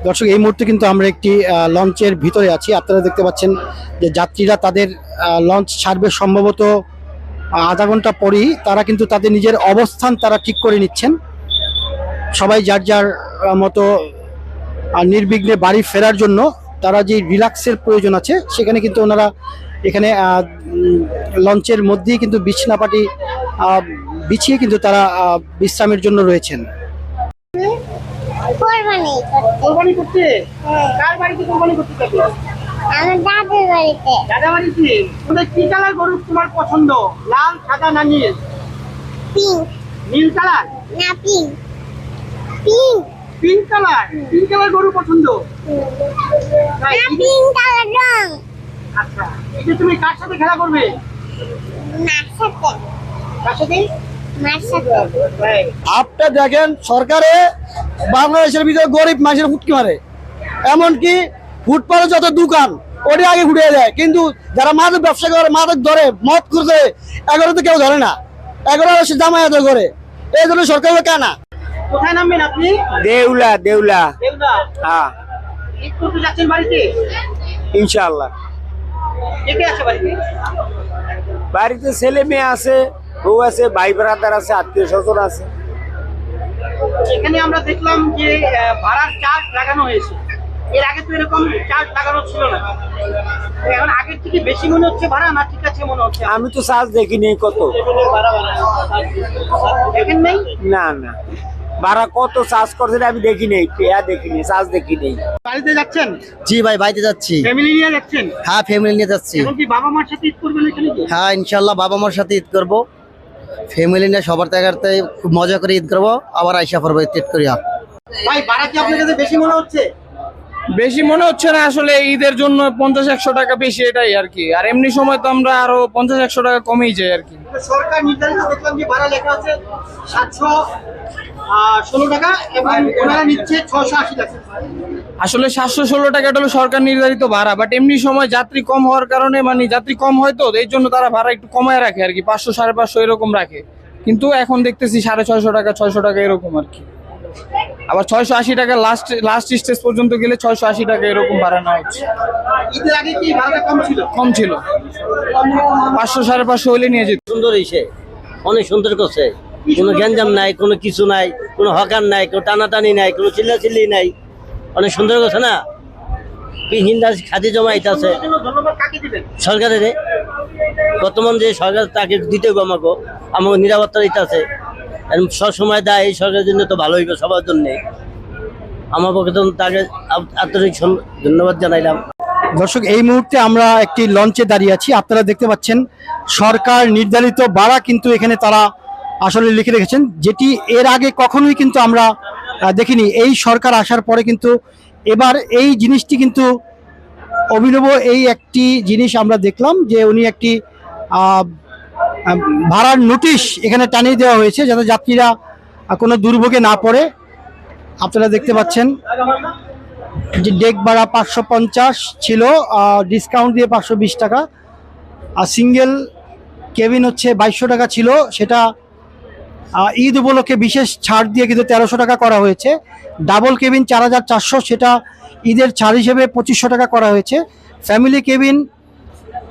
দর্শক, এই মুহূর্তে কিন্তু আমরা একটি লঞ্চের ভিতরে আছি। আপনারা দেখতে পাচ্ছেন যে যাত্রীরা তাদের লঞ্চ ছাড়বে সম্ভবত আধা ঘন্টা পরেই। তারা কিন্তু তাদের নিজের অবস্থান তারা ঠিক করে নিচ্ছেন। সবাই যার যার মতো নির্বিঘ্নে বাড়ি ফেরার জন্য তারা যে রিল্যাক্সের প্রয়োজন আছে সেখানে কিন্তু ওনারা এখানে লঞ্চের মধ্যেই কিন্তু বিছনাপাটি বিছিয়ে কিন্তু তারা বিশ্রামের জন্য রয়েছেন। কোরবানি করতে? কার বাড়িতে কোরবানি করতে যাবে? আমার দাদার বাড়িতে। দাদা বাড়িতে? তোমাদের কি কালার গরু তোমার পছন্দ? লাল, সাদা না নীল? পিঙ্ক। নীল কালার না, pink. Pink. Pink colour? Pink colour গরু পছন্দ? না, পিঙ্ক কালার রং। আচ্ছা, এই যে তুমি কার সাথে খেলা করবে? মার সাথে। কার সাথে? মার সাথে। আপনি দেখেন, সরকারে বাংলাদেশের ভিতরে গরিব মানুষের ফুটকি মারে। এমনকি ফুটপাতে যত দোকান ওটা আগে ঘুরিয়ে দেয়, কিন্তু যারা মাদক ব্যবসা করে, মাদক ধরে, মদ করতে, এগারো তো কেউ ধরে না, এগারো জামায়াত করে। এই জন্য সরকার কানা। কোথায় নামবেন আপনি? দেউলা দেউলা। দেউলা? হ্যাঁ, ঈদ করতে যাচ্ছেন বাড়িতে? ইনশাআল্লাহ। কে কে আছে বাড়িতে? বাড়িতে ছেলে মেয়ে আছে, বউ আছে, ভাই ব্রাদার আছে, আত্মীয় স্বজন আছে। এখানে আমরা দেখলাম যে ভাড়ার চার্জ লাগানো হয়েছে। এর আগে তো এরকম চার্জ লাগানো ছিল না। এখন আগের থেকে বেশি মনে হচ্ছে ভাড়া, না ঠিক আছে মনে হচ্ছে? আমি তো চার্জ দেখিনি কত। দেখেন নাই? না না, ভাড়া কত চার্জ করছে আমি দেখি নেই, দেখিনি, চার্জ দেখি নেই। বাড়িতে যাচ্ছেন? জি ভাই, বাড়িতে যাচ্ছি। ফ্যামিলি নিয়ে যাচ্ছেন? হ্যাঁ, ফ্যামিলি নিয়ে যাচ্ছি। এখন কি বাবা মার সাথে ঈদ করবেন এখানে? হ্যাঁ, ইনশাল্লাহ বাবা মার সাথে ঈদ করবো। ফ্যামিলি নিয়ে সবার জায়গাতে খুব মজা করে ঈদ করবো, আবার আইসা পড়বো ঈদ করিয়া। ভাই, ভাড়া কি আপনার কাছে বেশি মনে হচ্ছে? বেশি মনে হচ্ছে না আসলে, ঈদের জন্য 50-100 টাকা বেশি, এটাই আর কি। আর এমনি সময় তো আমরা আরো 50-100 টাকা কমেই যাই আর কি। সরকার নির্ধারিত দেখলাম যে ভাড়া লেখা আছে 716 টাকা এবং ওনারা নিচ্ছে 680 টাকা। আসলে 716 টাকাটা হলো সরকার নির্ধারিত ভাড়া, বাট এমনি সময় যাত্রী কম হওয়ার কারণে, মানে যাত্রী কম হয় তো, এই জন্য তারা ভাড়া একটু কমায় রাখে আর কি, 500-550 এরকম রাখে। কিন্তু এখন দেখতেছি 650 টাকা, 600 টাকা এরকম আর কি। আবার 680 টাকা লাস্ট স্টেজ পর্যন্ত গেলে 680 টাকা এরকম ভাড়া নেওয়া হচ্ছে। ঈদের আগে কি ভাড়াটা কম ছিল? কম ছিল, 500-550 হলে নিয়ে যেত। সুন্দর হয়েছে, অনেক সুন্দর করছে। কোনো গ্যাঞ্জাম নাই, কোনো কিছু নাই, কোনো হকার নাই, কোনো টানাটানি নাই, কোনো চিল্লাচিল্লি নাই, অনেক সুন্দর করছে না। হিন্দাস খাদি জমা এটা আছে ধন্যবাদ। কাকে দিবেন? সরকারের বর্তমান যে সরকার, তাকে দিতে হবে। আমাকে নিরাপত্তার এটা আছে, সবসময় দেয়। এই সরকারের জন্য তো ভালো হইবে সবার জন্য। আমার পক্ষে তো তাকে আন্তরিক ধন্যবাদ জানাইলাম। দর্শক, এই মুহূর্তে আমরা একটি লঞ্চে দাঁড়িয়ে আছি। আপনারা দেখতে পাচ্ছেন সরকার নির্ধারিত ভাড়া কিন্তু এখানে তারা আসলে লিখে রেখেছেন, যেটি এর আগে কখনোই কিন্তু আমরা দেখিনি। এই সরকার আসার পরে কিন্তু এবার এই জিনিসটি কিন্তু অভিনব। এই একটি জিনিস আমরা দেখলাম যে উনি একটি ভাড়ার নোটিশ এখানে টানিয়ে দেওয়া হয়েছে যাতে যাত্রীরা কোনো দুর্ভোগে না পড়ে। আপনারা দেখতে পাচ্ছেন যে ডেক ভাড়া 550 ছিল, ডিসকাউন্ট দিয়ে 520 টাকা। আর সিঙ্গেল কেবিন হচ্ছে 2200 টাকা ছিল, সেটা ঈদ উপলক্ষে বিশেষ ছাড় দিয়ে কিন্তু 1300 টাকা করা হয়েছে। ডাবল কেবিন 4400, সেটা ঈদের ছাড় হিসেবে 2500 টাকা করা হয়েছে। ফ্যামিলি কেবিন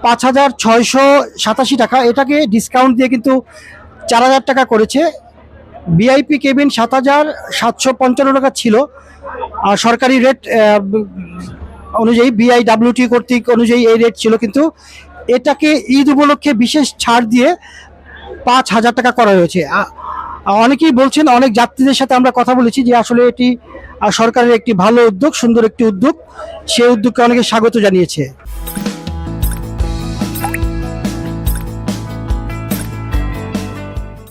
5687 টাকা, এটাকে ডিসকাউন্ট দিয়ে কিন্তু 4000 টাকা করেছে। ভিআইপি কেবিন 7755 টাকা ছিল, আর সরকারি রেট অনুযায়ী বিআইডব্লিউটি কর্তৃক অনুযায়ী এই রেট ছিল, কিন্তু এটাকে ঈদ উপলক্ষে বিশেষ ছাড় দিয়ে 5000 টাকা করা হয়েছে। অনেকেই বলছেন, অনেক যাত্রীদের সাথে আমরা কথা বলেছি যে আসলে এটি সরকারের একটি ভালো উদ্যোগ, সুন্দর একটি উদ্যোগ। সেই উদ্যোগকে অনেকে স্বাগত জানিয়েছে।